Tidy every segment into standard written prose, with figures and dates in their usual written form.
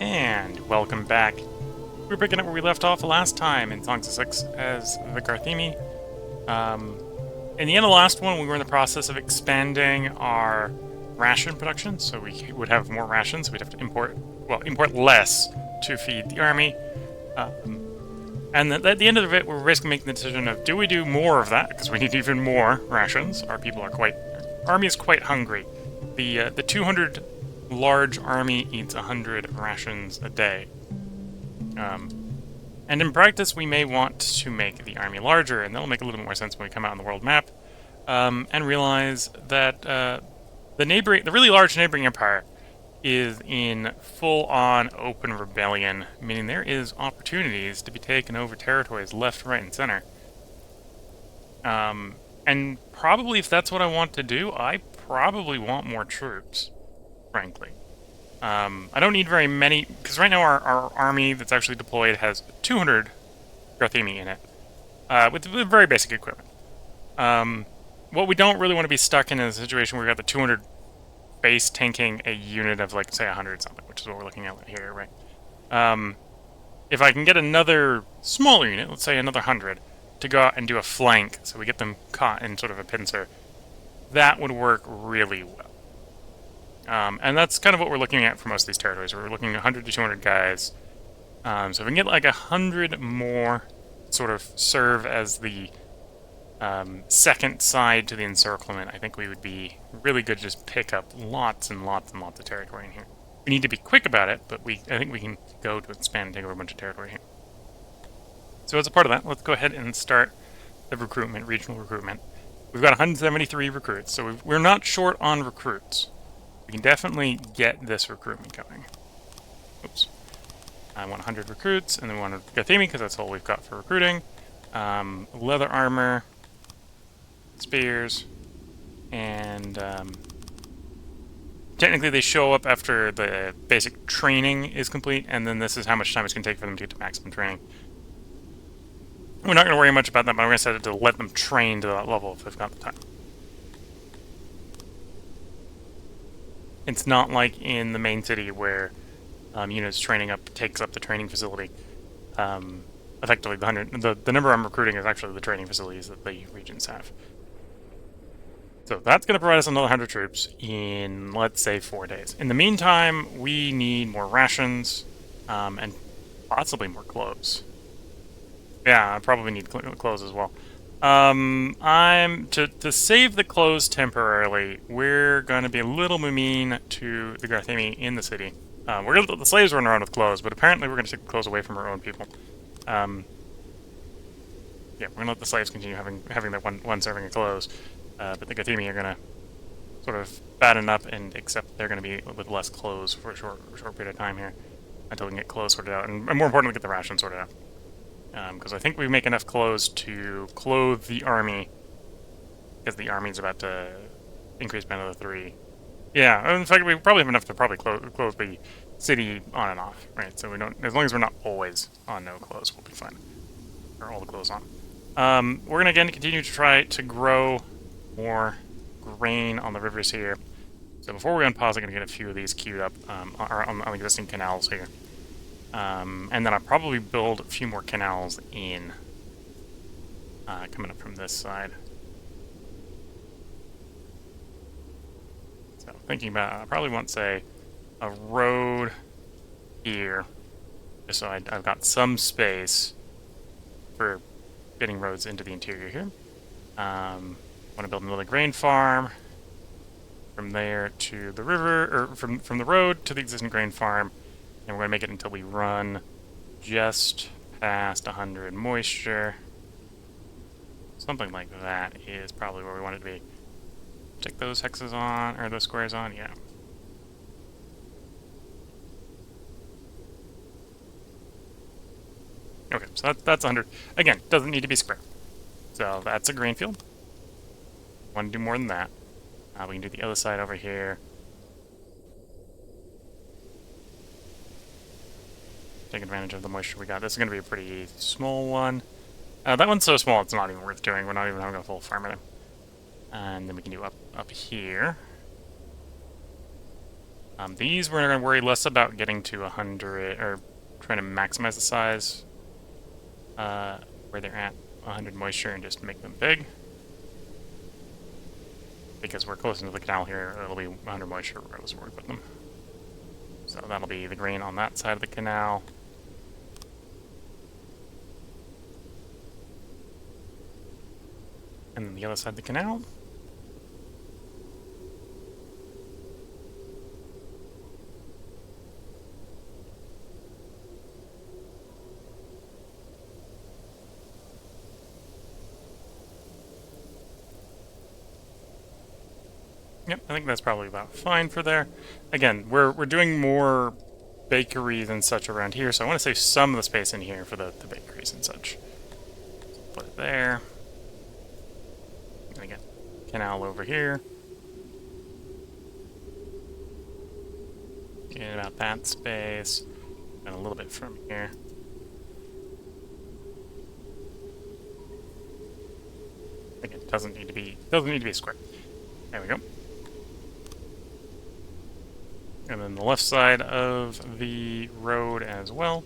And welcome back. We're picking up where we left off last time in Songs of Six as the Garthimi. In the end of the last one, we were in the process of expanding our ration production, so we would have more rations. We'd have to import less to feed the army. And at the end of it, we're basically making the decision of, do we do more of that? Because we need even more rations. Our army is quite hungry. The 200 large army eats 100 rations a day. And in practice, we may want to make the army larger, and that'll make a little bit more sense when we come out on the world map, and realize that the really large neighboring empire is in full-on open rebellion, meaning there is opportunities to be taken over territories left, right, and center. And probably if that's what I want to do, I probably want more troops, frankly. I don't need very many, because right now our army that's actually deployed has 200 Garthimi in it, with very basic equipment. What we don't really want to be stuck in is a situation where we've got the 200 base tanking a unit of, like, say, 100 something, which is what we're looking at here, right? If I can get another smaller unit, let's say another 100, to go out and do a flank, so we get them caught in sort of a pincer, that would work really well. And that's kind of what we're looking at for most of these territories. We're looking at 100 to 200 guys. So if we can get like 100 more sort of serve as the second side to the encirclement, I think we would be really good to just pick up lots and lots and lots of territory in here. We need to be quick about it, but I think we can go to expand and take over a bunch of territory here. So as a part of that, let's go ahead and start the recruitment, regional recruitment. We've got 173 recruits, so we're not short on recruits. We can definitely get this recruitment going. Oops. I want 100 recruits, and then we want Garthimi, because that's all we've got for recruiting. Leather armor, spears, and technically they show up after the basic training is complete, and then this is how much time it's going to take for them to get to maximum training. We're not going to worry much about that, but I'm going to set it to let them train to that level if they've got the time. It's not like in the main city where units training up takes up the training facility. Effectively, the number I'm recruiting is actually the training facilities that the regions have. So that's going to provide us another 100 troops in, let's say, 4 days. In the meantime, we need more rations and possibly more clothes. Yeah, I probably need clothes as well. To save the clothes temporarily, we're going to be a little mean to the Garthimi in the city. We're going to let the slaves run around with clothes, but apparently we're going to take the clothes away from our own people. Yeah, we're going to let the slaves continue having their one serving of clothes, but the Garthimi are going to sort of batten up and accept they're going to be with less clothes for a short period of time here until we can get clothes sorted out, and more importantly, get the rations sorted out. Because I think we make enough clothes to clothe the army, because the army's about to increase by another 3. Yeah, in fact, we probably have enough to probably clothe the city on and off, right? So we don't, as long as we're not always on no clothes, we'll be fine. Or all the clothes on. We're going to again continue to try to grow more grain on the rivers here. So before we unpause, I'm going to get a few of these queued up on the existing canals here. And then I'll probably build a few more canals in coming up from this side. So thinking about, I probably want, say, a road here, just so I've got some space for getting roads into the interior here. Want to build another grain farm from there to the river, or from the road to the existing grain farm. And we're going to make it until we run just past 100 moisture. Something like that is probably where we want it to be. Check those hexes on, or those squares on, yeah. Okay, so that's 100. Again, doesn't need to be square. So that's a grain field. Want to do more than that. We can do the other side over here. Take advantage of the moisture we got. This is going to be a pretty small one. That one's so small it's not even worth doing. We're not even having a full farm in it. And then we can do up here. These we're going to worry less about getting to 100, or trying to maximize the size where they're at 100 moisture and just make them big. Because we're close into the canal here, it'll be 100 moisture regardless of where we put them. So that'll be the grain on that side of the canal. And then the other side of the canal. Yep, I think that's probably about fine for there. Again, we're doing more bakeries and such around here, so I want to save some of the space in here for the bakeries and such. Put it there. And again, canal over here. Get about that space. And a little bit from here. Again, doesn't need to be square. There we go. And then the left side of the road as well.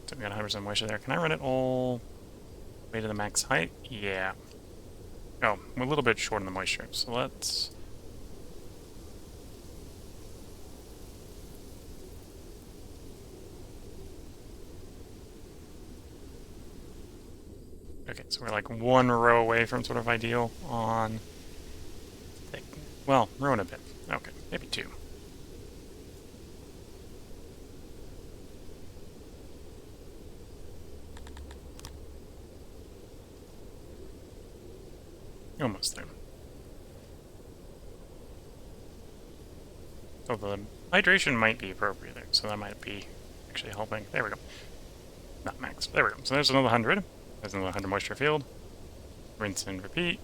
So we got 100% moisture there. Can I run it all the way to the max height? Yeah. Oh, we're a little bit short on the moisture, so let's... Okay, so we're like one row away from sort of ideal on... Well, row and a bit. Okay, maybe two. Almost there. So the hydration might be appropriate there, so that might be actually helping. There we go. Not max. There we go. So there's another 100. There's another 100 moisture field. Rinse and repeat.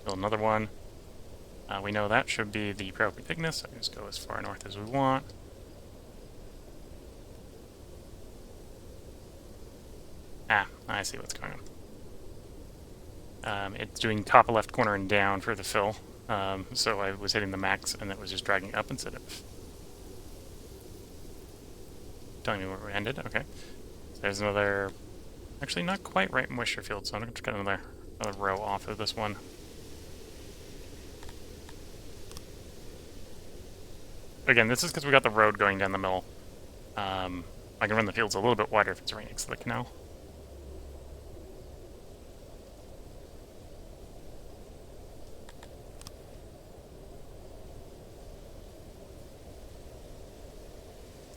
Build another one. We know that should be the appropriate thickness, so we just go as far north as we want. Ah, I see what's going on. It's doing top left corner and down for the fill. So I was hitting the max, and it was just dragging up instead of telling me where we ended. Okay. So there's another... Actually, not quite right moisture field, so I'm going to get another row off of this one. Again, this is because we got the road going down the middle. I can run the fields a little bit wider if it's right next to the canal.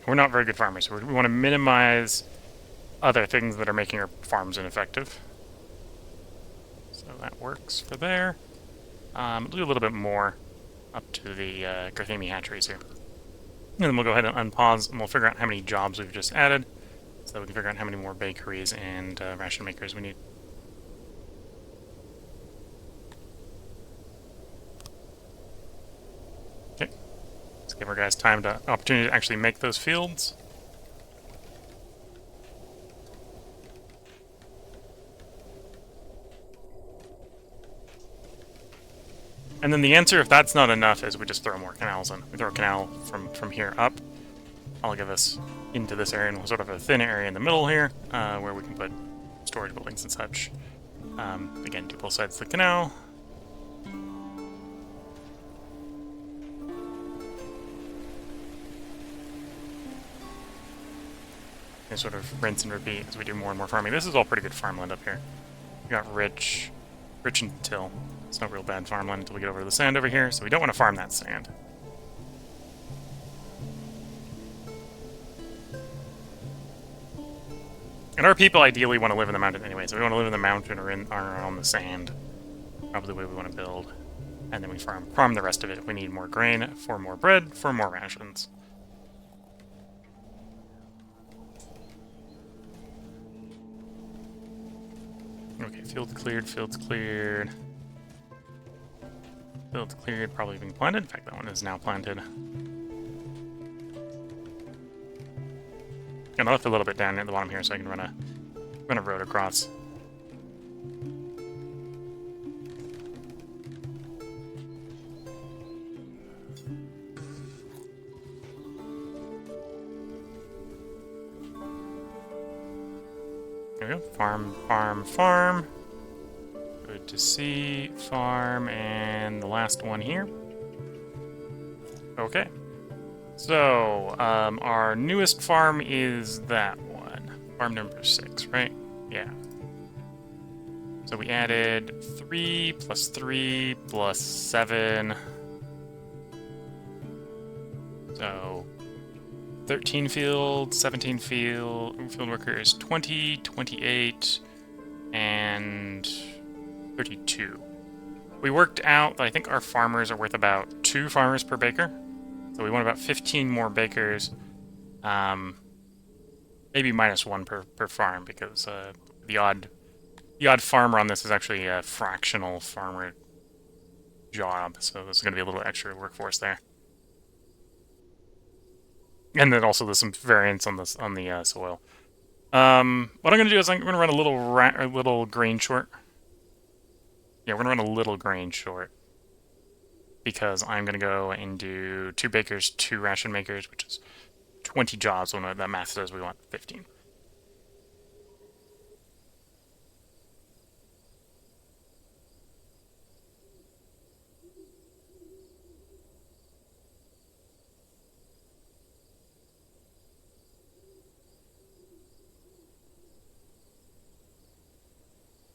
We're not very good farmers, so we want to minimize other things that are making our farms ineffective. So that works for there. Do a little bit more up to the Garthimi hatcheries here. And then we'll go ahead and unpause, and we'll figure out how many jobs we've just added, so that we can figure out how many more bakeries and ration makers we need. Okay, let's give our guys opportunity to actually make those fields. And then the answer, if that's not enough, is we just throw more canals in. We throw a canal from here up. I'll give us into this area, and we'll sort of have a thin area in the middle here, where we can put storage buildings and such. Again, do both sides of the canal. And sort of rinse and repeat as we do more and more farming. This is all pretty good farmland up here. We got rich and till. It's not real bad farmland until we get over to the sand over here, so we don't want to farm that sand. And our people ideally want to live in the mountain anyway, so we want to live in the mountain or on the sand. Probably the way we want to build. And then we farm the rest of it if we need more grain, for more bread, for more rations. Okay, fields cleared, fields cleared. Fields cleared, probably being planted. In fact, that one is now planted. And I left a little bit down at the bottom here so I can run a Run a road across. There we go. Farm, farm, farm. Good to see. Farm, and the last one here. Okay. So, our newest farm is that one. Farm number 6, right? Yeah. So we added 3 plus 3 plus 7. So 13 field, 17 field workers, 20, 28, and 32. We worked out that I think our farmers are worth about 2 farmers per baker. So we want about 15 more bakers. Maybe minus 1 per farm, because the odd farmer on this is actually a fractional farmer job, so there's going to be a little extra workforce there. And then also there's some variance on the soil. What I'm going to do is I'm going to run a little grain short. Yeah, we're going to run a little grain short, because I'm going to go and do 2 bakers, 2 ration makers, which is 20 jobs. When that math says we want 15.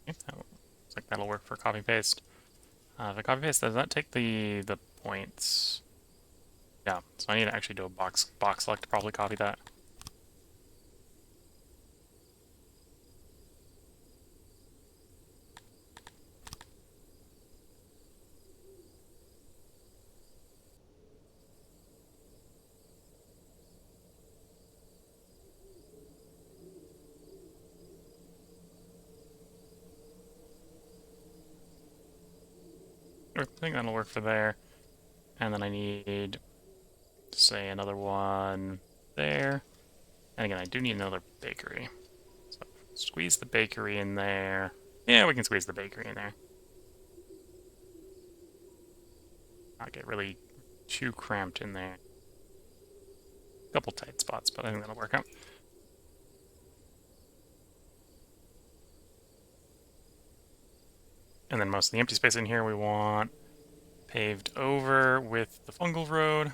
Okay, looks like that'll work for copy paste. If I copy paste, does that take the points? Yeah, so I need to actually do a box select to probably copy that. I think that'll work for there. And then I need, say, another one there. And again, I do need another bakery. So squeeze the bakery in there. Yeah, we can squeeze the bakery in there. Not get really too cramped in there. A couple tight spots, but I think that'll work out. And then most of the empty space in here we want paved over with the fungal road.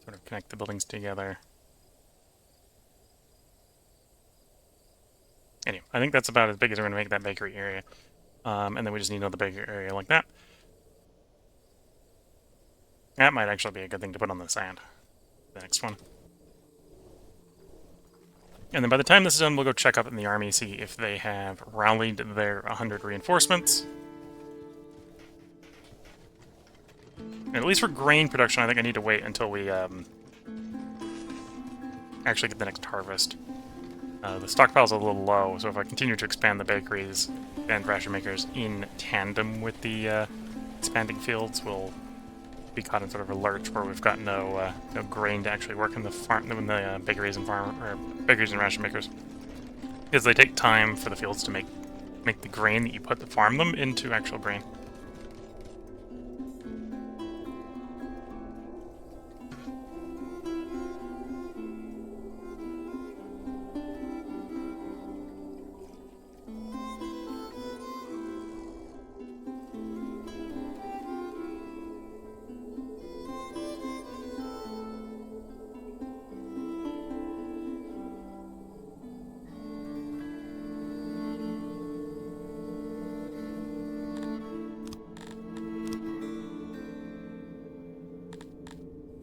Sort of connect the buildings together. Anyway, I think that's about as big as we're going to make that bakery area. And then we just need another bakery area like that. That might actually be a good thing to put on the sand. The next one. And then by the time this is done, we'll go check up in the army, see if they have rallied their 100 reinforcements. And at least for grain production, I think I need to wait until we actually get the next harvest. The stockpile's a little low, so if I continue to expand the bakeries and ration makers in tandem with the expanding fields, we'll be caught in sort of a lurch where we've got no grain to actually work in the farm, in the bakeries and bakeries and ration makers, because they take time for the fields to make the grain that you put to farm them into actual grain.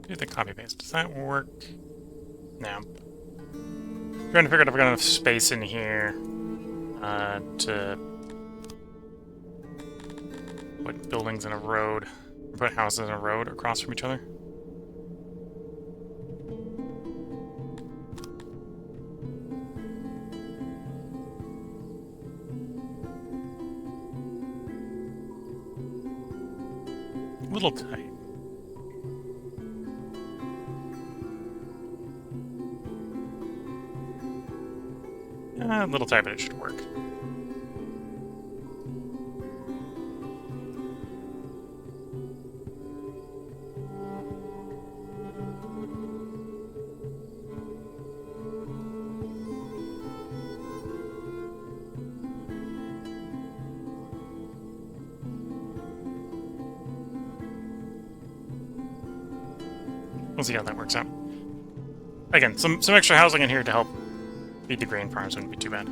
Do the copy paste. Does that work? No. I'm trying to figure out if I've got enough space in here to put buildings in a road, put houses in a road across from each other. A little tight. A little tight, but it should work. We'll see how that works out. Again, some extra housing in here to help feed the grain farms wouldn't be too bad.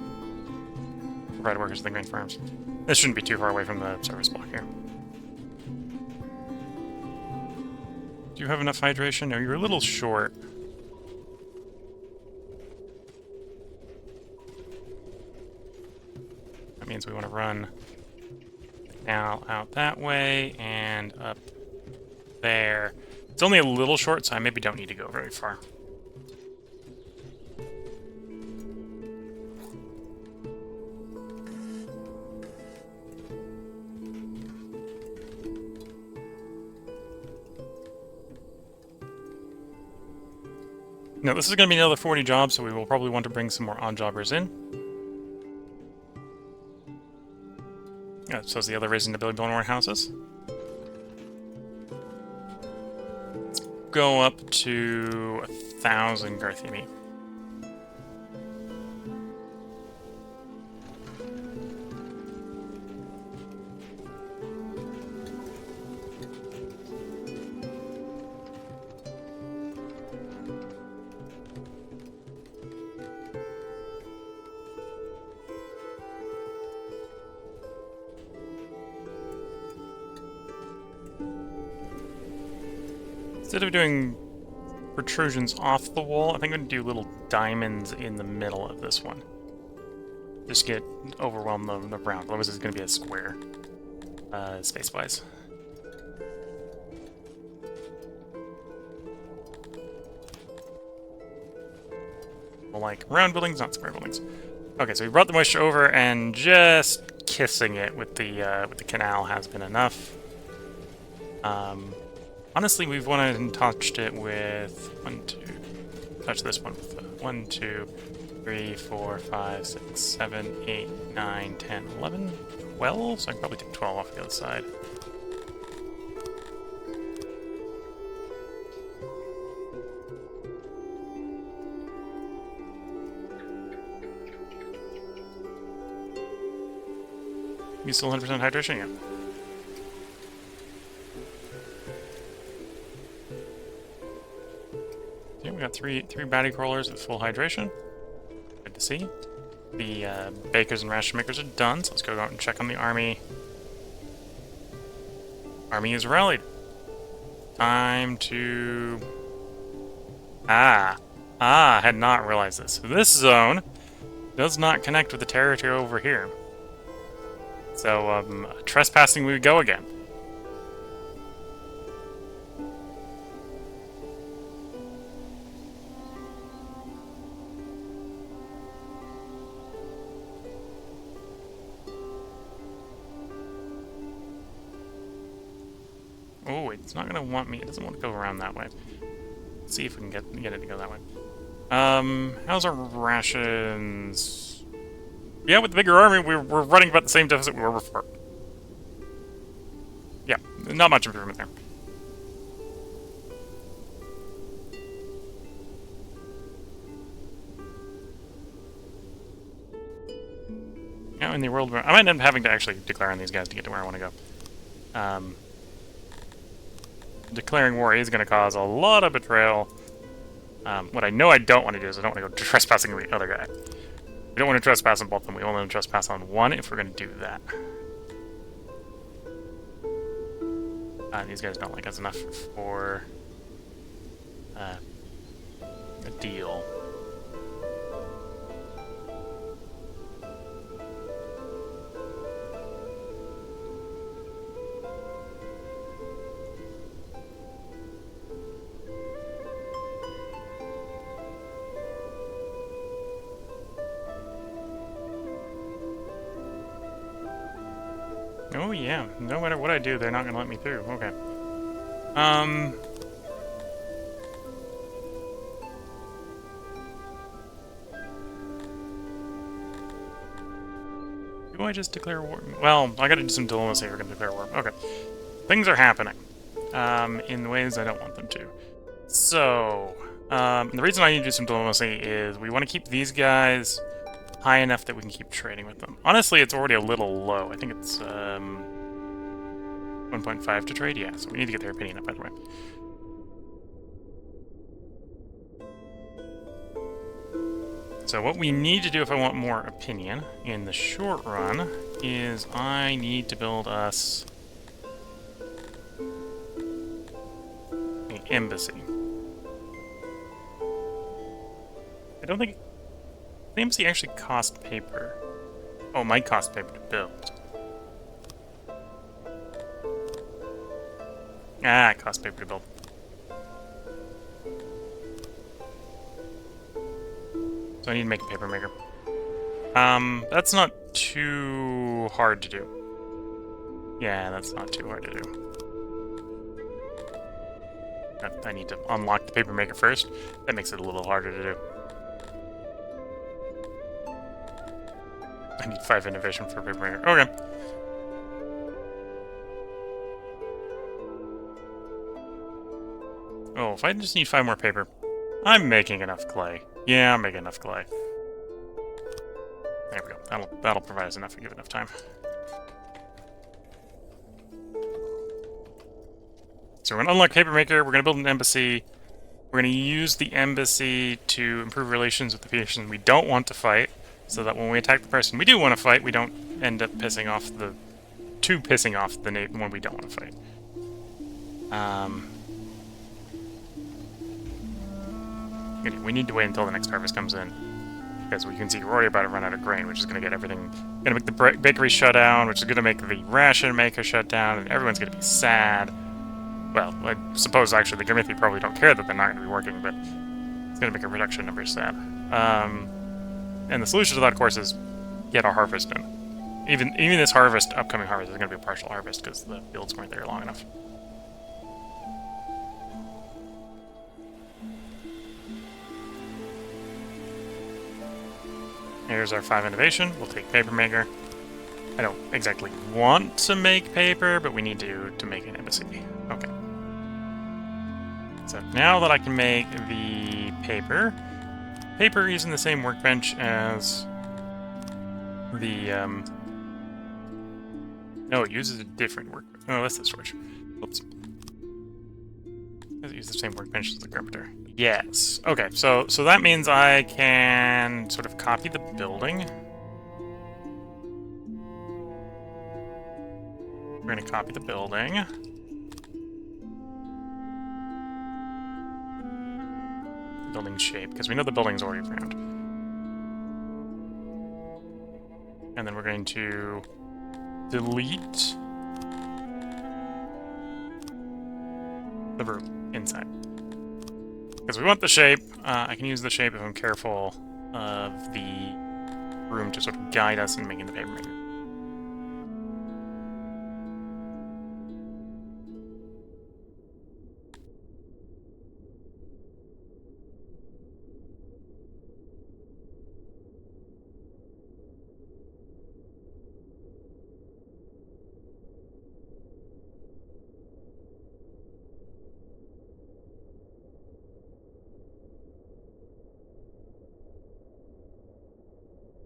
Provide workers to the grain farms. This shouldn't be too far away from the service block here. Do you have enough hydration? No, you're a little short. That means we want to run now out that way and up there. It's only a little short, so I maybe don't need to go very far. No, this is going to be another 40 jobs, so we will probably want to bring some more odd-jobbers in. So is the other reason to build more houses. Let's go up to 1,000 Garthimi. Instead of doing protrusions off the wall, I think I'm going to do little diamonds in the middle of this one. Just get overwhelmed the round. Otherwise it's going to be a square, space-wise. Well, like round buildings, not square buildings. Okay, so we brought the moisture over, and just kissing it with the canal has been enough. Honestly, we've went and touched it with touch this one with 1, 2, 3, 4, 5, 6, 7, 8, 9, 10, 11, 12. So I can probably take 12 off the other side. You still 100% hydration? Yeah. We got three baddie crawlers with full hydration. Good to see. The bakers and ration makers are done, so let's go out and check on the army. Army is rallied. Time to... I had not realized this. This zone does not connect with the territory over here. So, trespassing we go again. Oh, it's not gonna want me. It doesn't want to go around that way. Let's see if we can get it to go that way. How's our rations? Yeah, with the bigger army, we're running about the same deficit we were before. Yeah, not much improvement there. Now in the world, I might end up having to actually declare on these guys to get to where I want to go. Declaring war is going to cause a lot of betrayal. What I know I don't want to do is I don't want to go trespassing the other guy. We don't want to trespass on both of them. We only want to trespass on one if we're going to do that. These guys don't like us enough for a deal. Oh yeah, no matter what I do, they're not gonna let me through. Okay. Do I just declare war? Well, I gotta do some diplomacy if we're gonna declare war. Okay. Things are happening. In ways I don't want them to. So, the reason I need to do some diplomacy is we want to keep these guys high enough that we can keep trading with them. Honestly, it's already a little low. I think it's, 1.5 to trade? Yeah, so we need to get their opinion up, by the way. So what we need to do if I want more opinion in the short run is I need to build us an embassy. I don't think the embassy actually cost paper. Oh, it might cost paper to build. Ah, it costs paper to build. So I need to make a paper maker. That's not too hard to do. Yeah, that's not too hard to do. I need to unlock the paper maker first. That makes it a little harder to do. I need 5 innovation for a paper maker. Okay. Oh, if I just need 5 more paper. I'm making enough clay. Yeah, I'm making enough clay. There we go. That'll provide us enough and give enough time. So we're going to unlock Paper Maker, we're going to build an embassy, we're going to use the embassy to improve relations with the person we don't want to fight, so that when we attack the person we do want to fight, we don't end up pissing off the one we don't want to fight. We need to wait until the next harvest comes in, because we can see we're already about to run out of grain, which is going to get everything, going to make the bakery shut down, which is going to make the ration maker shut down, and everyone's going to be sad. Well, I suppose actually the Garthimi probably don't care that they're not going to be working, but it's going to make a reduction number sad. And the solution to that, of course, is get our harvest in. Even this harvest, upcoming harvest, is going to be a partial harvest because the fields weren't there long enough. Here's our 5 innovation. We'll take paper maker. I don't exactly want to make paper, but we need to make an embassy. Okay. So now that I can make the paper using the same workbench as the, no, it uses a different workbench. Oh, that's the storage. Oops. Does it use the same workbench as the carpenter? Yes. Okay, so that means I can sort of copy the building. We're going to copy the building. Building shape, because we know the building's already round. And then we're going to delete the room inside. Because we want the shape. I can use the shape if I'm careful of the room to sort of guide us in making the paper maker.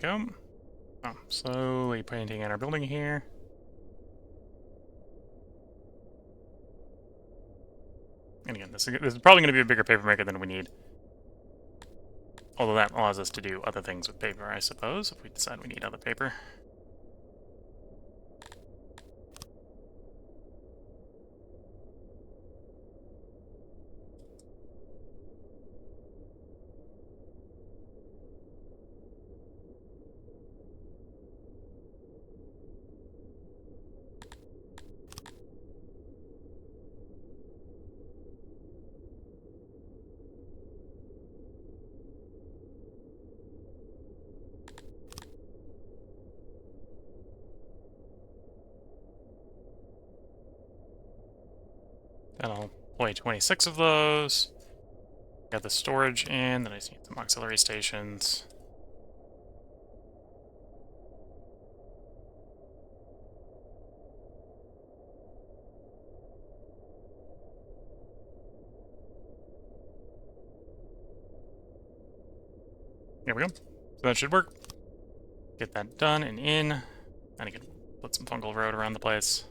Go. Oh, slowly painting in our building here. And again, this is probably going to be a bigger paper maker than we need. Although that allows us to do other things with paper, I suppose, if we decide we need other paper. Then I'll employ 26 of those. Got the storage in, then I just need some auxiliary stations. There we go. So that should work. Get that done and in. And again, put some fungal road around the place.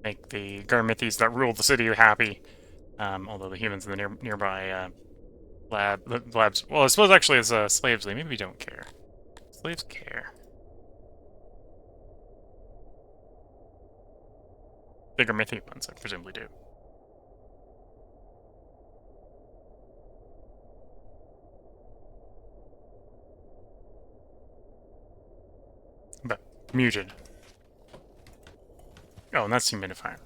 Make the Garthimis that rule the city happy. Although the humans in the nearby labs... Well, I suppose actually as slaves, they maybe don't care. Slaves care. The Garthimi ones, I presumably do. But muted. Oh, and that's humidifier.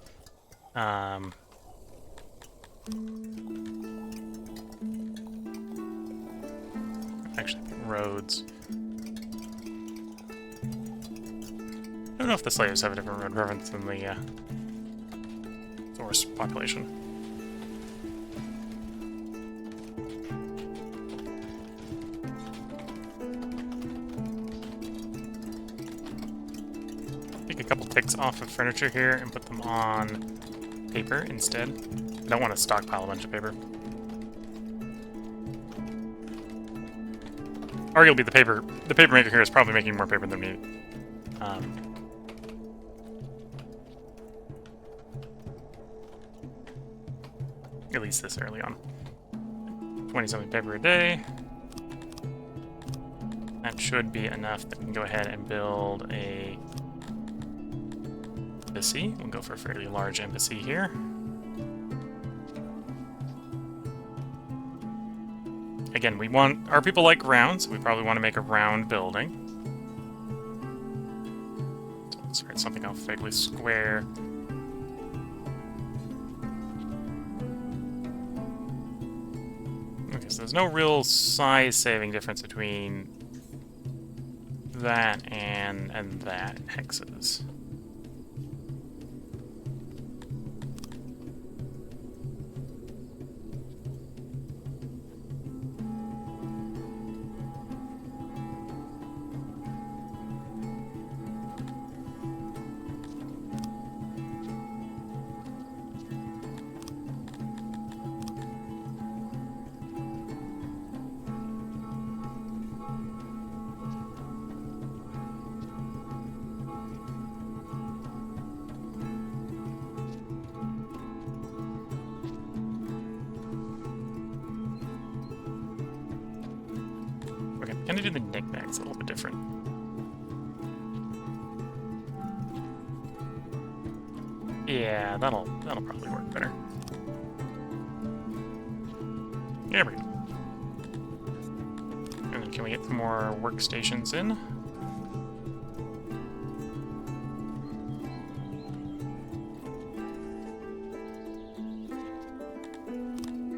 Actually, roads. I don't know if the slaves have a different road preference than the source population. Take a couple ticks off of furniture here and put them on paper instead. I don't want to stockpile a bunch of paper. Arguably, the paper maker here is probably making more paper than me. At least this early on. 20-something paper a day. That should be enough that we can go ahead and build a embassy. We'll go for a fairly large embassy here. Again, we want... Our people like round, so we probably want to make a round building. So let's write something else vaguely square. Okay, so there's no real size-saving difference between that and that in hexes. Okay, I'm gonna do the knickknacks a little bit different. Yeah, that'll probably work better. There we go. And then can we get some more workstations in?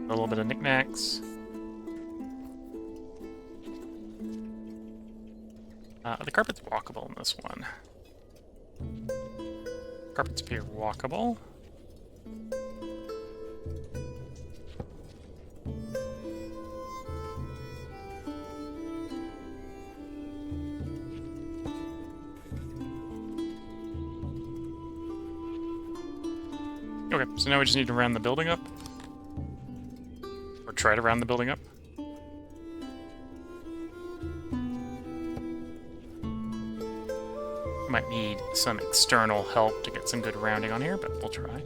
A little bit of knickknacks. The carpet's walkable in this one. Carpets appear walkable. Okay, so now we just need to round the building up. Or try to round the building up. Might need some external help to get some good rounding on here, but we'll try.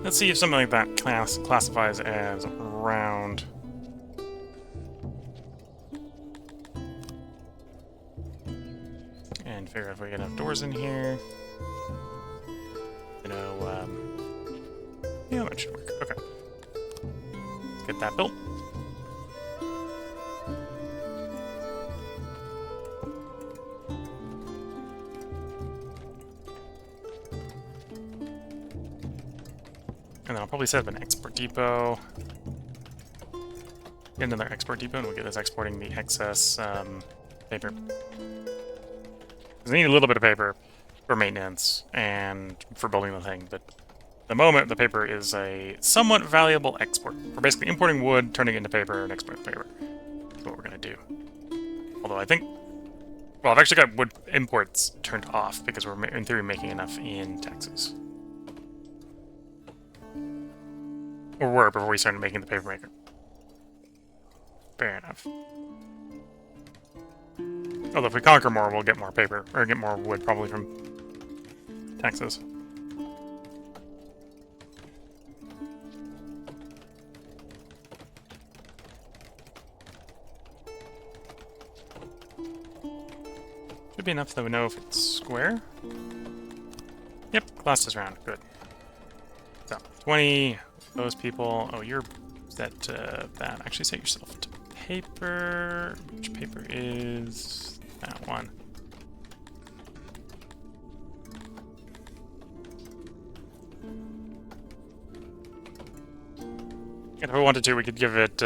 Let's see if something like that classifies as round. And figure out if we get enough doors in here. You know, yeah, that should work. Okay. Let's get that built. probably set up an export depot. Get another export depot, and we'll get us exporting the excess paper. Because I need a little bit of paper for maintenance and for building the thing, but at the moment the paper is a somewhat valuable export. We're basically importing wood, turning it into paper, and exporting paper. That's what we're going to do. Although I think... Well, I've actually got wood imports turned off because we're, in theory, making enough in Texas. Or were before we started making the paper maker. Fair enough. Although if we conquer more, we'll get more paper, or get more wood probably from Texas. Should be enough that we know if it's square. Yep, class is round. Good. So, 20, those people. Oh, you're set to that. Actually, set yourself to paper. Which paper is that one? And if we wanted to, we could give it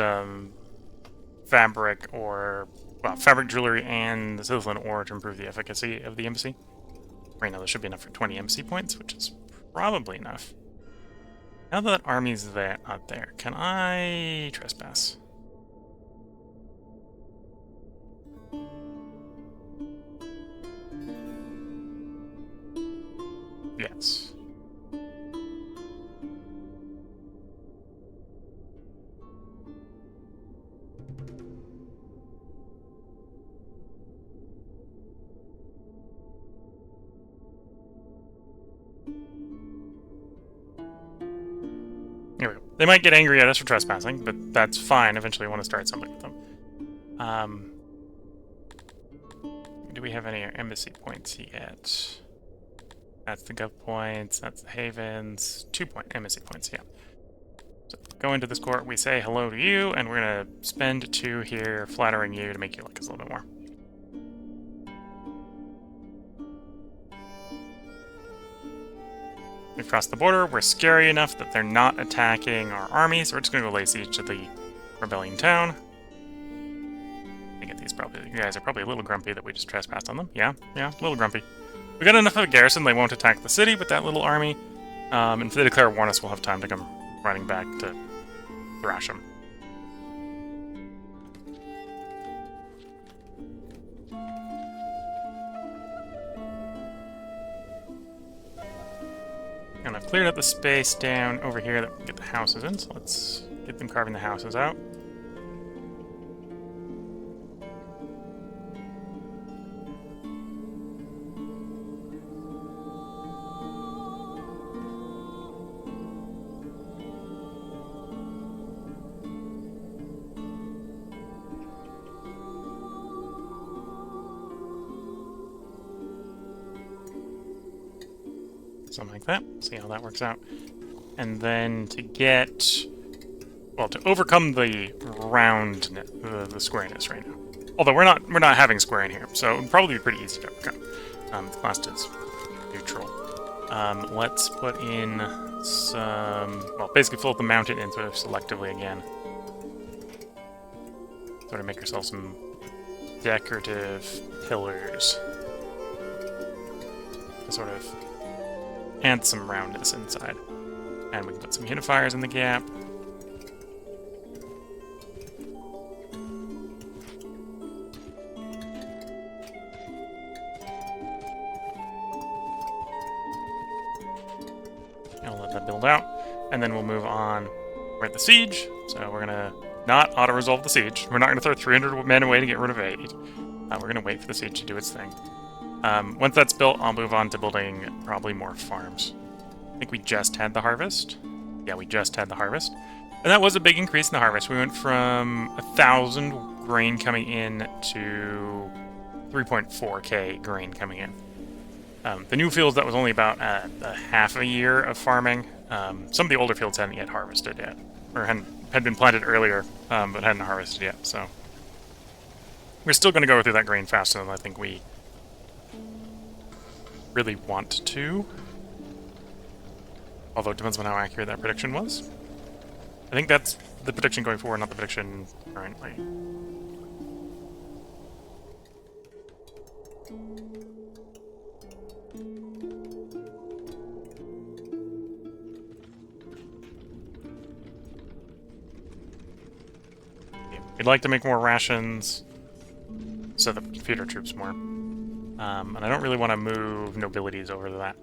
fabric or... Well, fabric, jewelry, and the silicon ore to improve the efficacy of the embassy. Right now, there should be enough for 20 embassy points, which is probably enough. Now that army's there, not there, can I trespass? Yes. Here we go. They might get angry at us for trespassing, but that's fine. Eventually, I want to start something with them. Do we have any embassy points yet? That's the gov points, that's the havens. 2-point embassy points, yeah. So go into this court, we say hello to you, and we're going to spend 2 here flattering you to make you like us a little bit more. We've crossed the border, we're scary enough that they're not attacking our army, so we're just going to go lay siege to the rebellion town. I get these probably, you guys are probably a little grumpy that we just trespassed on them. Yeah, a little grumpy. We got enough of a garrison, they won't attack the city with that little army. And if they declare war on us, we'll have time to come running back to thrash them. And I've cleared up the space down over here that we can get the houses in, so let's get them carving the houses out. Something like that. See how that works out. And then to get... Well, to overcome the roundness, the squareness right now. Although we're not having square in here, so it would probably be pretty easy to overcome. The class is neutral. Let's put in some... Well, basically fill up the mountain in sort of selectively again. Sort of make ourselves some decorative pillars. To sort of... and some roundness inside. And we can put some unifiers in the gap. I'll let that build out. And then we'll move on. We're at the siege, so we're going to not auto-resolve the siege. We're not going to throw 300 men away to get rid of 8. We're going to wait for the siege to do its thing. Once that's built, I'll move on to building probably more farms. I think we just had the harvest. Yeah, we just had the harvest. And that was a big increase in the harvest. We went from 1,000 grain coming in to 3.4k grain coming in. The new fields, that was only about a half a year of farming. Some of the older fields hadn't yet harvested yet. Or had been planted earlier, but hadn't harvested yet, so... We're still going to go through that grain faster than I think we really want to. Although it depends on how accurate that prediction was. I think that's the prediction going forward, not the prediction currently. We'd like to make more rations so that we can feed our troops more. And I don't really want to move nobilities over to that.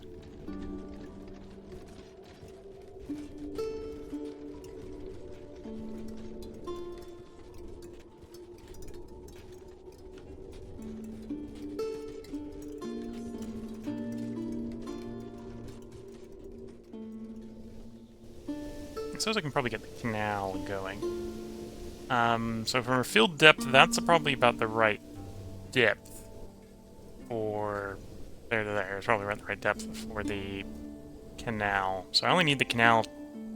I suppose I can probably get the canal going. So from a field depth, that's probably about the right depth for there. It's probably about the right depth for the canal. So I only need the canal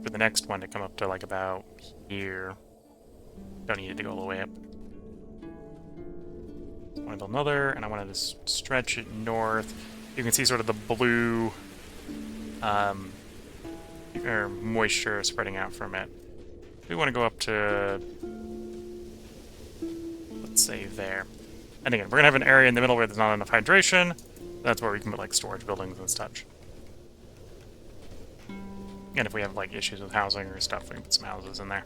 for the next one to come up to like about here. Don't need it to go all the way up. I want to build another, and I want to just stretch it north. You can see sort of the blue or moisture spreading out from it. We want to go up to, let's say, there. And again, we're going to have an area in the middle where there's not enough hydration. That's where we can put, like, storage buildings and such. And if we have, like, issues with housing or stuff, we can put some houses in there.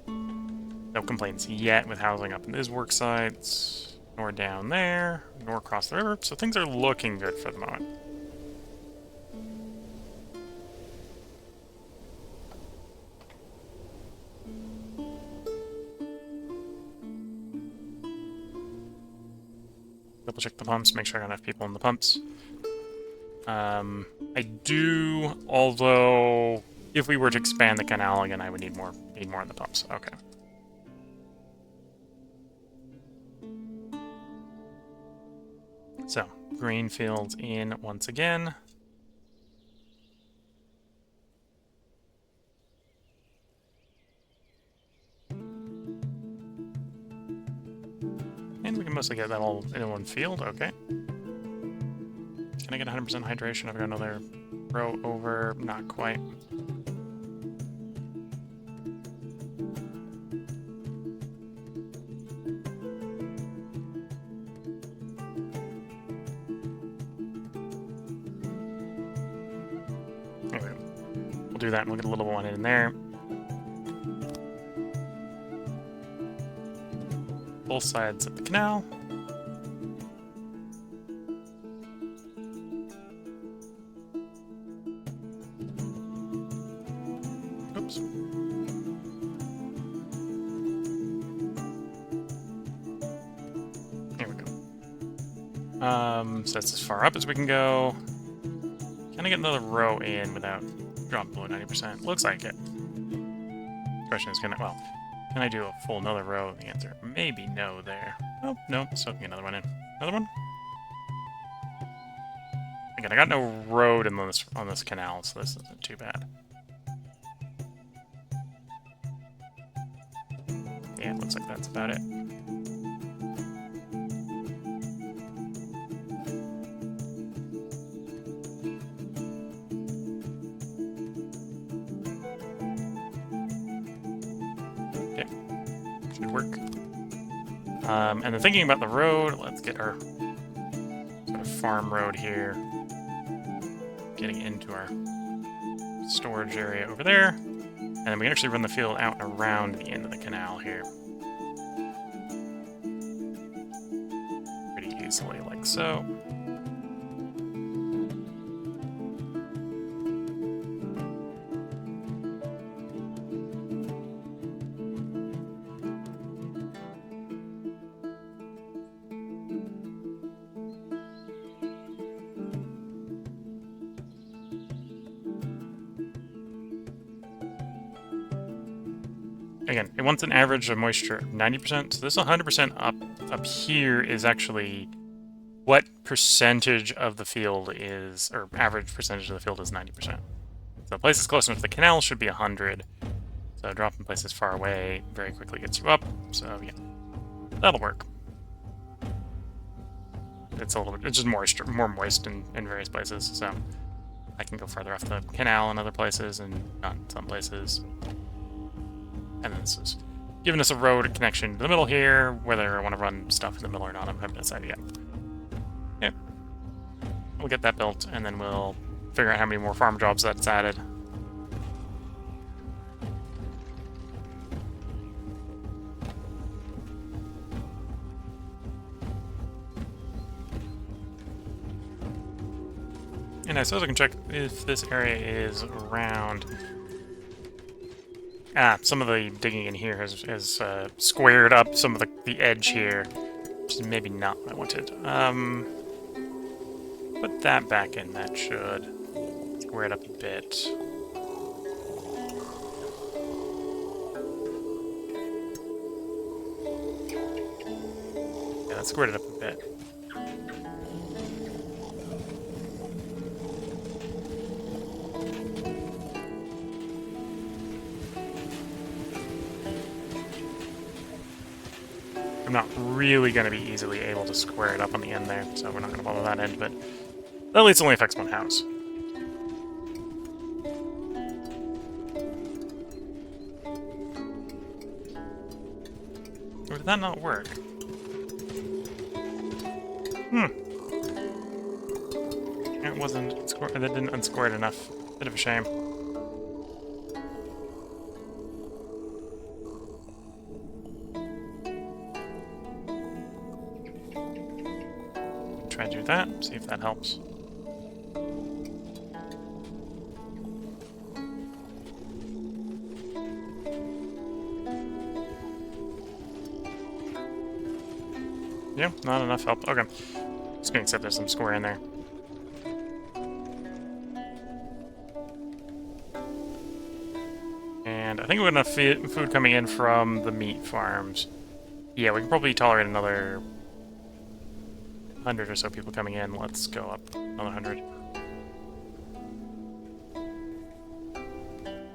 No complaints yet with housing up in these work sites, nor down there, nor across the river. So things are looking good for the moment. Double check the pumps, make sure I got enough people in the pumps. I do, although if we were to expand the canal again, I would need more in the pumps. Okay. So, green fields in once again. And we can mostly get that all in one field, okay. Can I get 100% hydration? I've got another row over, not quite. There we go. We'll do that and we'll get a little one in there. Both sides of the canal. Oops. There we go. So that's as far up as we can go. Can I get another row in without dropping below 90%? Looks like it. Question is, well, can I do a full another row? The answer, maybe no there. Oh, no, still can get another one in. Another one? Again, I got no road on this canal, so this isn't too bad. Yeah, it looks like that's about it. Work. And then thinking about the road, let's get our sort of farm road here, getting into our storage area over there, and then we can actually run the field out and around the end of the canal here. Pretty easily, like so. Again, it wants an average of moisture of 90%, so this 100% up here is actually what percentage of the field is, or average percentage of the field is 90%. So places close enough to the canal should be 100, so dropping places far away very quickly gets you up, so yeah, that'll work. It's a little bit, it's just more moist in various places, so I can go further off the canal in other places and not in some places. And then this is giving us a road connection to the middle here, whether I want to run stuff in the middle or not, I haven't decided yet. Okay. We'll get that built, and then we'll figure out how many more farm jobs that's added. And I suppose I can check if this area is around. Ah, some of the digging in here has squared up some of the edge here, which is maybe not what I wanted. Put that back in, that should square it up a bit. Yeah, that squared it up a bit. I'm not really going to be easily able to square it up on the end there, so we're not going to bother that end, but at least it only affects one house. Or did that not work? It wasn't, that didn't unsquare it enough. Bit of a shame. Try to do that, see if that helps. Yeah, not enough help. Okay. Just gonna accept there's some square in there. And I think we have enough food coming in from the meat farms. Yeah, we can probably tolerate another 100 or so people coming in. Let's go up another 100.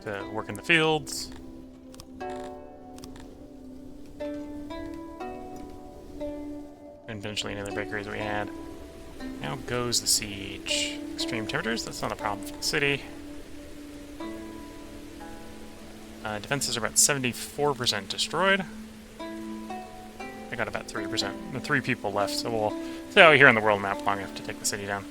To work in the fields. And eventually any other bakeries we had. How goes the siege? Extreme temperatures? That's not a problem for the city. Defenses are about 74% destroyed. I got about 3%. The 3 people left, so we'll stay out here on the world map long enough to take the city down.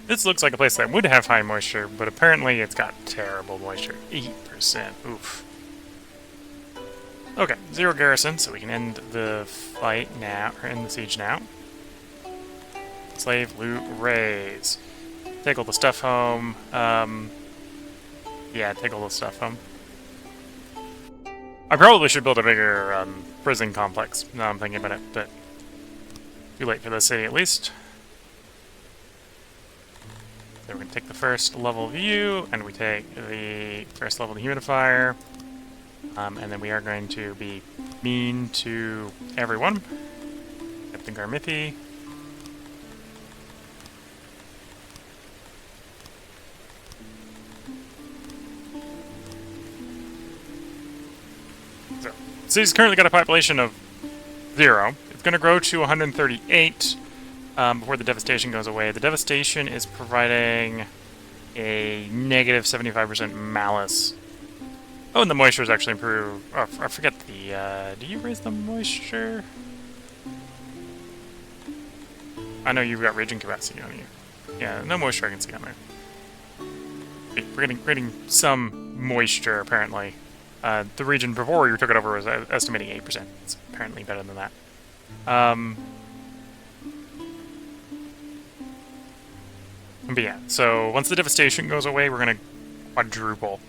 This looks like a place that would have high moisture, but apparently it's got terrible moisture. 8%. Oof. Okay, 0 garrison, so we can end the fight now, or end the siege now. Slave, loot, raise. Take all the stuff home. Yeah, take all the stuff home. I probably should build a bigger prison complex, now I'm thinking about it, but too late for the city at least. So we're going to take the first level view, and we take the first level dehumidifier, and then we are going to be mean to everyone. Captain Garthimi. So, city's currently got a population of 0. It's going to grow to 138. Before the devastation goes away. The devastation is providing a negative 75% malice. Oh, and the moisture is actually improved. Oh, I forget the, do you raise the moisture? I know you've got raging capacity on you. Yeah, no moisture I can see on there. We're getting some moisture, apparently. The region before you took it over was estimating 8%. It's apparently better than that. But yeah, so once the devastation goes away, we're going to quadruple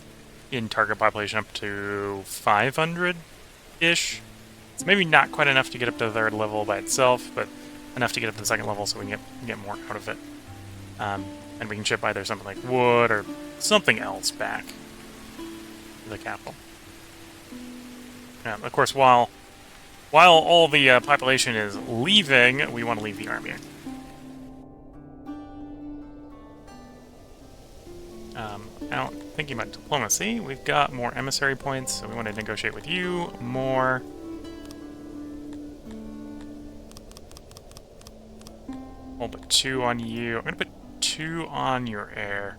in target population up to 500-ish. It's maybe not quite enough to get up to the 3rd level by itself, but enough to get up to the 2nd level so we can get more out of it. And we can ship either something like wood or something else back to the capital. Of course, while all the population is leaving, we want to leave the army. Now, thinking about diplomacy, we've got more emissary points, so we want to negotiate with you more. We'll put 2 on you. I'm going to put 2 on your heir.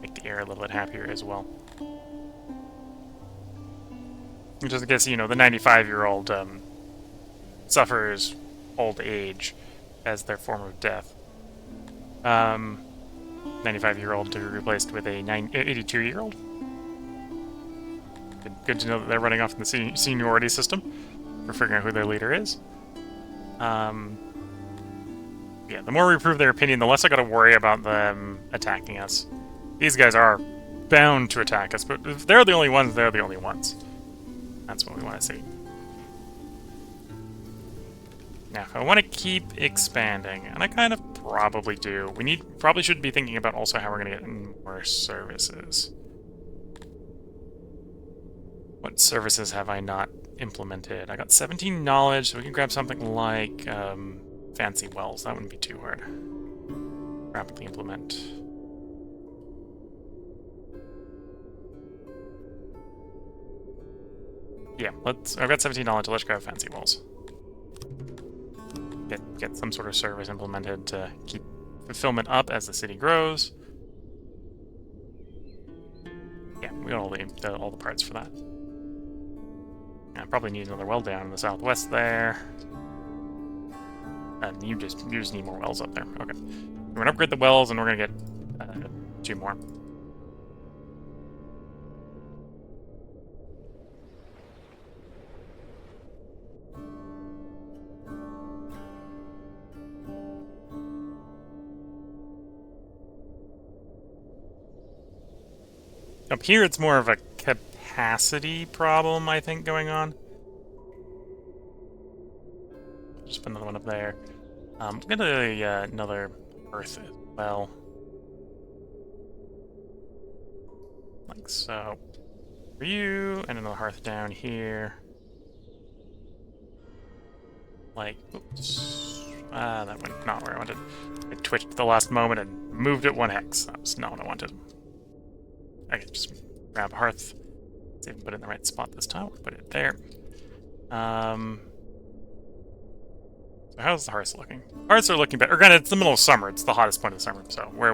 Make the heir a little bit happier as well. Just in case, you know, the 95-year-old suffers old age as their form of death. 95-year-old to be replaced with a 82-year-old. Good to know that they're running off in the seniority system for figuring out who their leader is. Yeah, the more we prove their opinion, the less I gotta worry about them attacking us. These guys are bound to attack us, but if they're the only ones, they're the only ones. That's what we want to see. Now, if I want to keep expanding, and I kind of probably do, probably should be thinking about also how we're going to get more services. What services have I not implemented? I got 17 knowledge, so we can grab something like fancy wells. That wouldn't be too hard. Rapidly implement. Yeah, I've got 17 knowledge, so let's grab fancy wells. Get some sort of service implemented to keep fulfillment up as the city grows. Yeah, we got all the parts for that. I probably need another well down in the southwest there. And you just need more wells up there. Okay. We're gonna upgrade the wells, and we're gonna get 2 more. Up here, it's more of a capacity problem, I think, going on. Just put another one up there. Get another earth as well. Like so. For you, and another hearth down here. Like, oops. That went not where I wanted. I twitched at the last moment and moved it 1 hex. That was not what I wanted. I can just grab a hearth. Let's even put it in the right spot this time. We'll put it there. So how's the hearths looking? Hearths are looking better. Granted, it's the middle of summer. It's the hottest point of the summer. So we're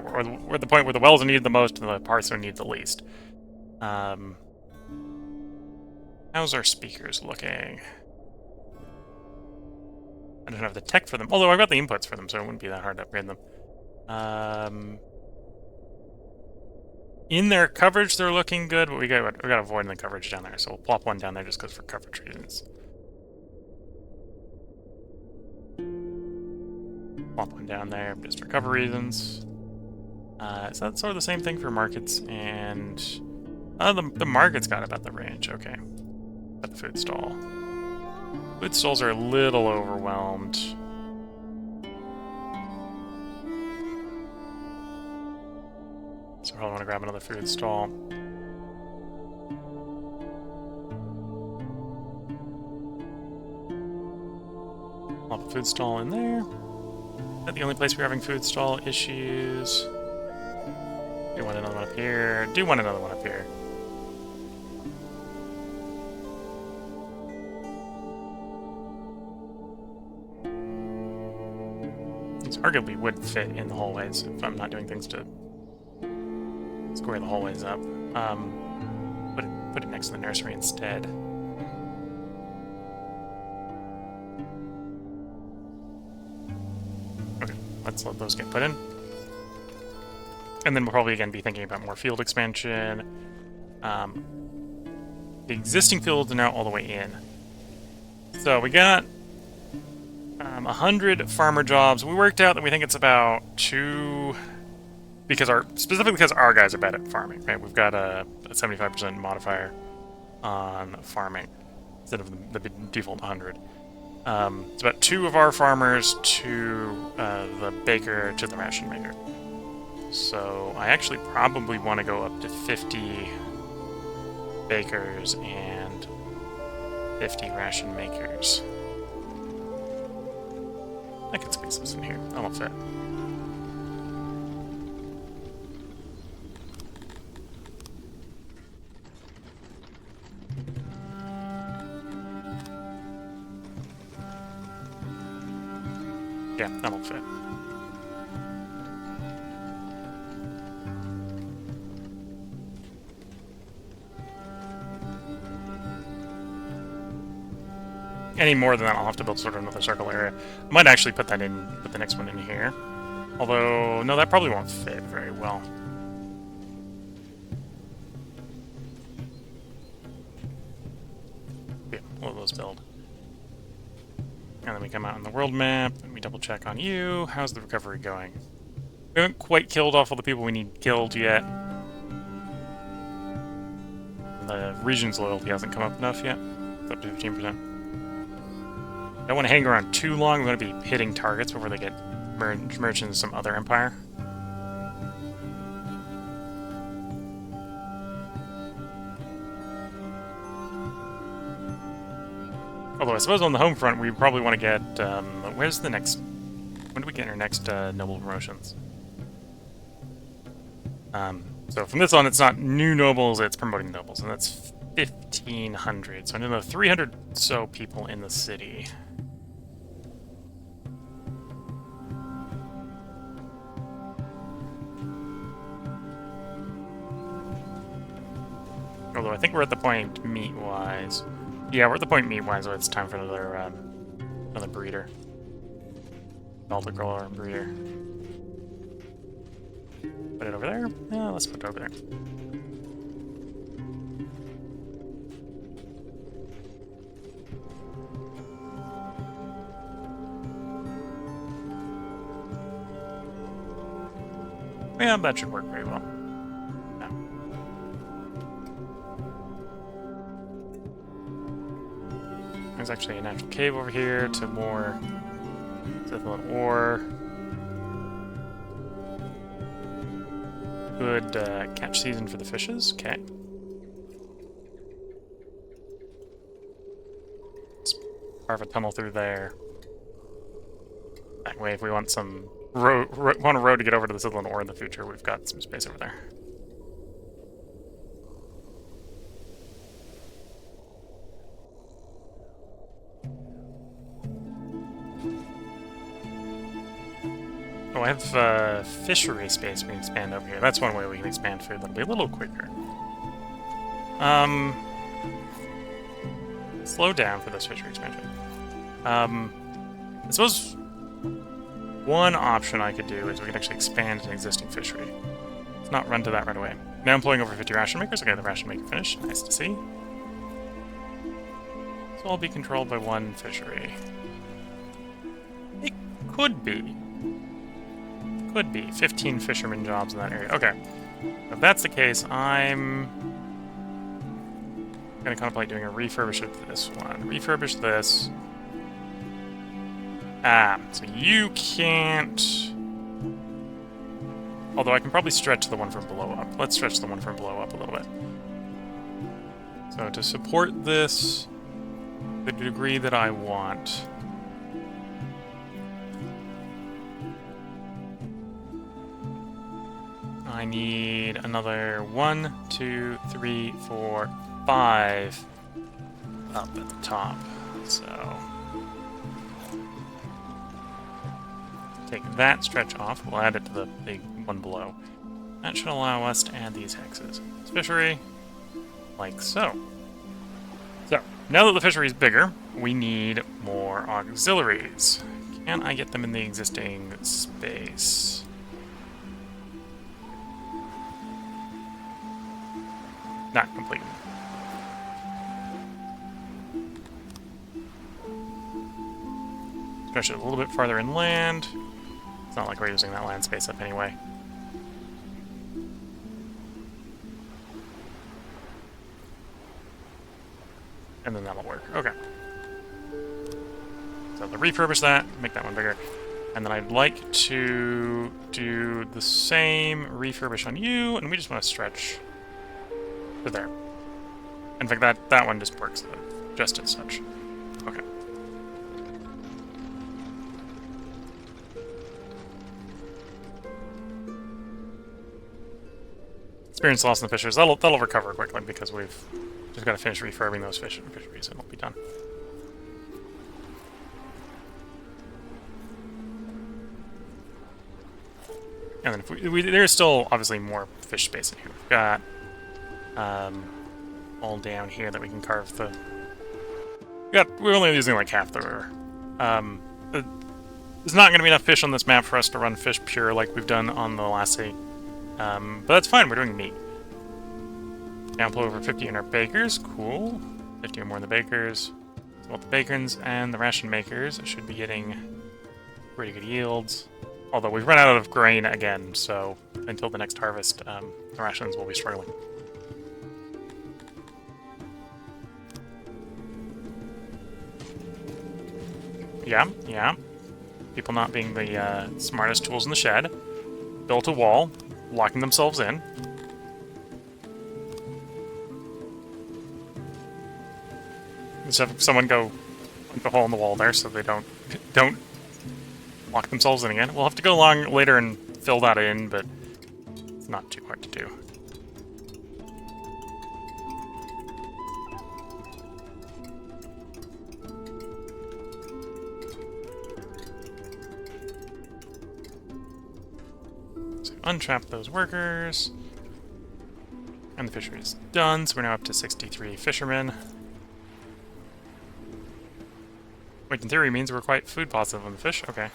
at the point where the wells are needed the most and the hearths are needed the least. How's our speakers looking? I don't have the tech for them. Although I've got the inputs for them, so it wouldn't be that hard to upgrade them. In their coverage, they're looking good, but we got to avoid the coverage down there, so we'll plop one down there just because for coverage reasons. Plop one down there just for cover reasons. So that's sort of the same thing for markets, and the market's got about the range. Okay, got the food stall. Food stalls are a little overwhelmed. So I probably want to grab another food stall. Plop a food stall in there. Is that the only place we're having food stall issues? Do want another one up here. Do want another one up here. These arguably would fit in the hallways if I'm not doing things to square the hallways up. Put it next to the nursery instead. Okay, let's let those get put in. And then we'll probably again be thinking about more field expansion. The existing fields are now all the way in. So we got 100 farmer jobs. We worked out that we think it's about 2... specifically because our guys are bad at farming, right? We've got a 75% modifier on farming instead of the default 100. It's about 2 of our farmers to the baker to the ration maker. So I actually probably want to go up to 50 bakers and 50 ration makers. I can squeeze this in here. That'll fit. Yeah, that'll fit. Any more than that, I'll have to build sort of another circle area. I might actually put that in, put the next one in here. Although, no, that probably won't fit very well. Yeah, we'll let those build. And then we come out on the world map, and we double check on you. How's the recovery going? We haven't quite killed off all the people we need killed yet. The region's loyalty hasn't come up enough yet. It's up to 15%. Don't want to hang around too long. We're going to be hitting targets before they get merged into some other empire. Although I suppose on the home front, we probably want to get... where's the next... When do we get our next noble promotions? So from this on, it's not new nobles, it's promoting nobles, and that's 1,500. So I know 300 so people in the city. Although I think we're at the point meat-wise. Yeah, we're at the point meat-wise, so it's time for another another breeder. Altar grower and breeder. Put it over there? Yeah, let's put it over there. Yeah, that should work very well. Yeah. There's actually a natural cave over here to more Sithilin ore. Good catch season for the fishes. Okay. Let's carve a tunnel through there. That way, if we want some want a road to get over to the Sithilin ore in the future, we've got some space over there. Oh, I have fishery space we can expand over here. That's one way we can expand food. That'll be a little quicker. Slow down for this fishery expansion. I suppose one option I could do is we could actually expand an existing fishery. Let's not run to that right away. Now employing over 50 ration makers. Okay, the ration maker finished. Nice to see. So I'll be controlled by one fishery. It could be. Could be 15 fisherman jobs in that area. Okay. If that's the case, I'm gonna contemplate doing a refurbish of this one. Refurbish this. So you can't... Although I can probably stretch the one from below up. Let's stretch the one from below up a little bit. So to support this, the degree that I want... I need another 1, 2, 3, 4, 5 up at the top. So take that stretch off. We'll add it to the big one below. That should allow us to add these hexes. Fishery, like so. So now that the fishery is bigger, we need more auxiliaries. Can I get them in the existing space? Not completely. Stretch it a little bit farther inland. It's not like we're using that land space up anyway. And then that'll work. Okay. So to refurbish that, make that one bigger. And then I'd like to do the same refurbish on you, and we just want to stretch to there. In fact, that one just works just as such. Okay. Experience loss in the fishers. That'll recover quickly because we've just got to finish refurbing those fisheries and it'll be done. And then if there's still obviously more fish space in here. We've got all down here that we can carve the. We're only using like half the river. There's not going to be enough fish on this map for us to run fish pure like we've done on the last 8. But that's fine. We're doing meat. Now pull over 50 in our bakers. Cool. 50 or more in the bakers. So both the bacons and the ration makers should be getting pretty good yields. Although we've run out of grain again, so until the next harvest, the rations will be struggling. Yeah. People not being the smartest tools in the shed. Built a wall, locking themselves in. Just have someone go like a hole in the wall there so they don't lock themselves in again. We'll have to go along later and fill that in, but it's not too hard to do. So untrap those workers. And the fishery is done, so we're now up to 63 fishermen. Which in theory means we're quite food positive on the fish. Okay.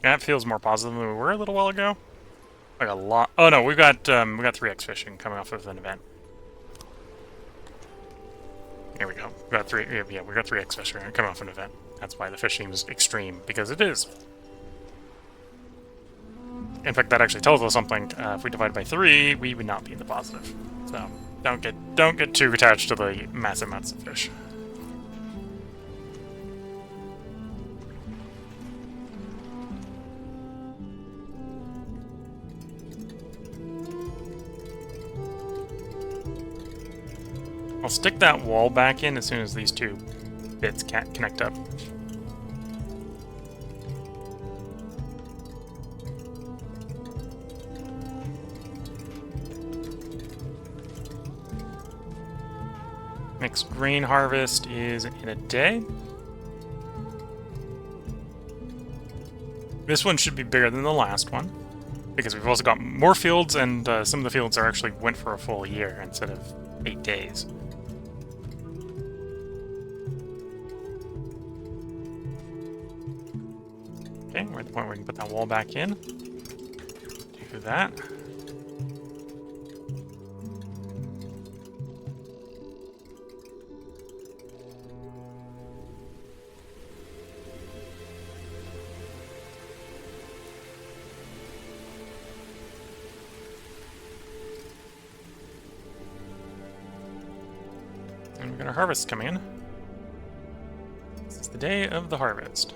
That feels more positive than we were a little while ago. Like a lot. Oh no, we got 3x fishing coming off of an event. Here we go. We got 3x fishing coming off an event. That's why the fishing is extreme, because it is. In fact, that actually tells us something. If we divide by 3, we would not be in the positive. So don't get too attached to the massive amounts of fish. I'll stick that wall back in as soon as these 2 bits can't connect up. Next grain harvest is in a day. This one should be bigger than the last one, because we've also got more fields, and some of the fields are actually went for a full year instead of 8 days. Okay, we're at the point where we can put that wall back in. Do that. And we've got our harvest coming in. This is the day of the harvest.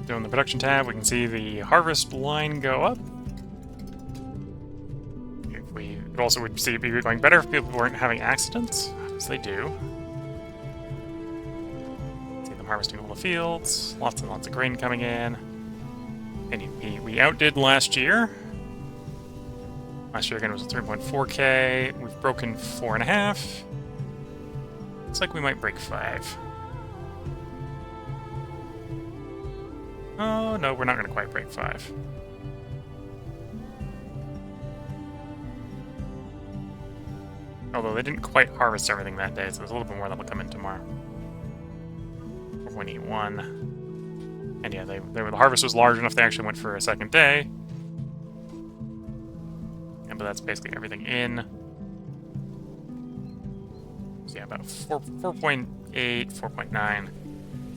Doing the production tab, we can see the harvest line go up. It also would be going better if people weren't having accidents, as they do. See them harvesting all the fields, lots and lots of grain coming in. And we outdid last year. Last year again was 3.4k. We've broken 4.5. Looks like we might break 5. Oh, no, we're not going to quite break 5. Although they didn't quite harvest everything that day, so there's a little bit more that will come in tomorrow. 4.81. And yeah, the harvest was large enough they actually went for a second day. Yeah, but that's basically everything in. So yeah, about 4.8, 4.9.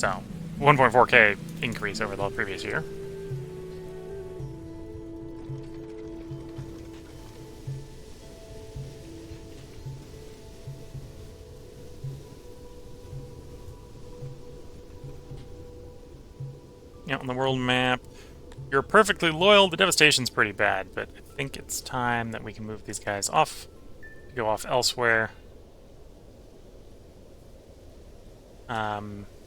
So 1.4k increase over the previous year. Yeah, on the world map, you're perfectly loyal. The devastation's pretty bad, but I think it's time that we can move these guys off, go off elsewhere.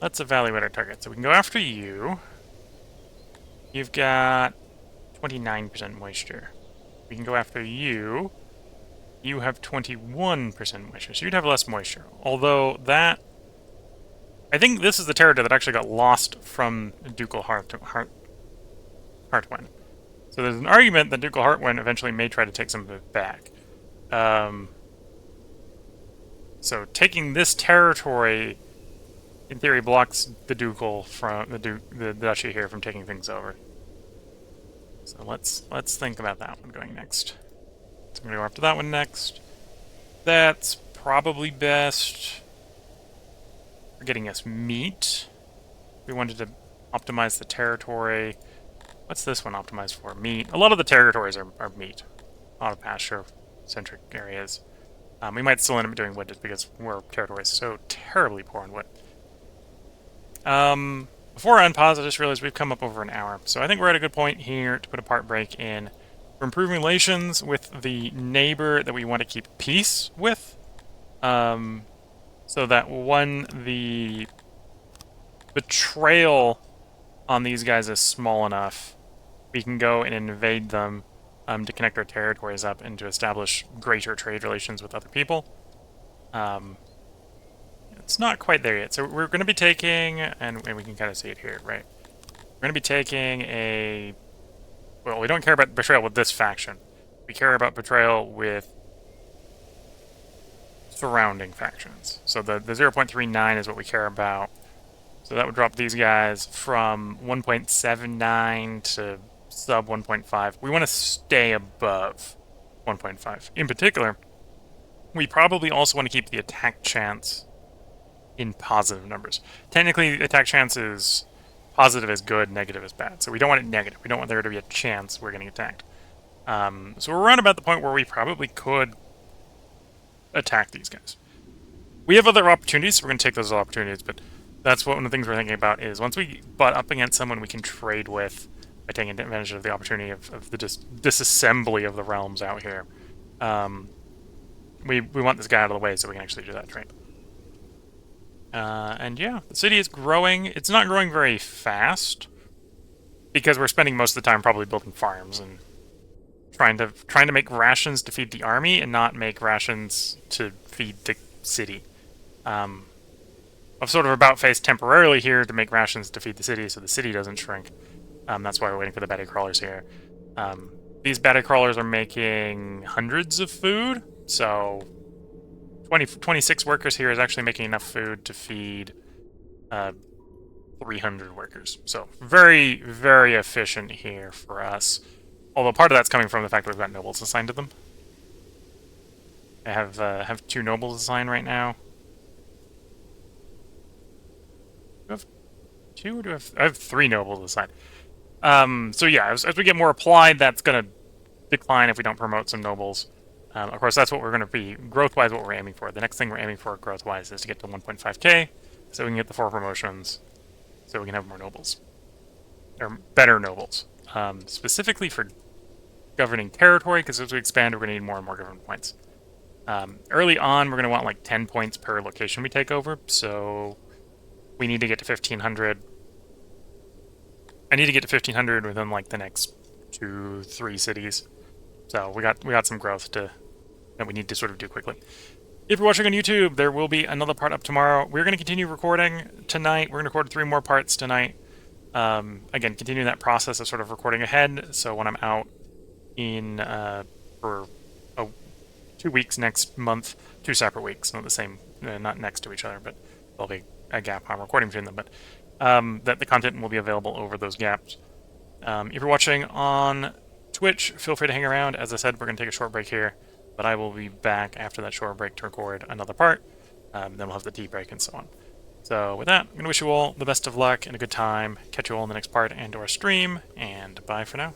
Let's evaluate our target. So we can go after you. You've got 29% moisture. We can go after you. You have 21% moisture, so you'd have less moisture. Although that... I think this is the territory that actually got lost from Ducal Heartwind. So there's an argument that Ducal Heartwind eventually may try to take some of it back. So taking this territory, in theory, blocks the Ducal from the Duchy here from taking things over. So let's think about that one going next. So I'm gonna go after that one next. That's probably best for getting us meat. We wanted to optimize the territory. What's this one optimized for? Meat. A lot of the territories are meat. A lot of pasture-centric areas. We might still end up doing wood just because our territory is so terribly poor in wood. Before I unpause, I just realized we've come up over an hour. So I think we're at a good point here to put a part break in. We're improving relations with the neighbor that we want to keep peace with. So that when the betrayal on these guys is small enough, we can go and invade them to connect our territories up and to establish greater trade relations with other people. It's not quite there yet. So we're going to be taking, and we can kind of see it here, right? We're going to be taking a... Well, we don't care about betrayal with this faction. We care about betrayal with surrounding factions. So the 0.39 is what we care about. So that would drop these guys from 1.79 to sub 1.5. We want to stay above 1.5. In particular, we probably also want to keep the attack chance in positive numbers. Technically, attack chance is positive is good, negative is bad. So we don't want it negative. We don't want there to be a chance we're getting attacked. So we're around about the point where we probably could attack these guys. We have other opportunities, so we're going to take those opportunities, but that's one of the things we're thinking about is once we butt up against someone we can trade with by taking advantage of the opportunity of the disassembly of the realms out here. We want this guy out of the way so we can actually do that trade. And yeah, the city is growing. It's not growing very fast because we're spending most of the time probably building farms and trying to make rations to feed the army and not make rations to feed the city. I've sort of about-faced temporarily here to make rations to feed the city so the city doesn't shrink. That's why we're waiting for the batty crawlers here. These batty crawlers are making hundreds of food, so 26 workers here is actually making enough food to feed 300 workers. So very, very efficient here for us. Although part of that's coming from the fact that we've got nobles assigned to them. I have 2 nobles assigned right now. Do I have 2 or do I have 3 nobles assigned? So yeah, as we get more applied, that's going to decline if we don't promote some nobles. Of course, that's what we're going to be, growth-wise, what we're aiming for. The next thing we're aiming for, growth-wise, is to get to 1.5k, so we can get the 4 promotions, so we can have more nobles. Or better nobles. Specifically for governing territory, because as we expand, we're going to need more and more government points. Early on, we're going to want like 10 points per location we take over, so we need to get to 1,500. I need to get to 1,500 within like the next 2-3 cities. So we got some growth that we need to sort of do quickly. If you're watching on YouTube, there will be another part up tomorrow. We're going to continue recording tonight. We're going to record 3 more parts tonight. Again, continue that process of sort of recording ahead. So when I'm out in for 2 weeks next month, 2 separate weeks, not the same, not next to each other, but there'll be a gap on recording between them. But that the content will be available over those gaps. If you're watching on Twitch, feel free to hang around. As I said, we're going to take a short break here, but I will be back after that short break to record another part. Then we'll have the tea break and so on. So with that, I'm going to wish you all the best of luck and a good time. Catch you all in the next part and/or stream, and bye for now.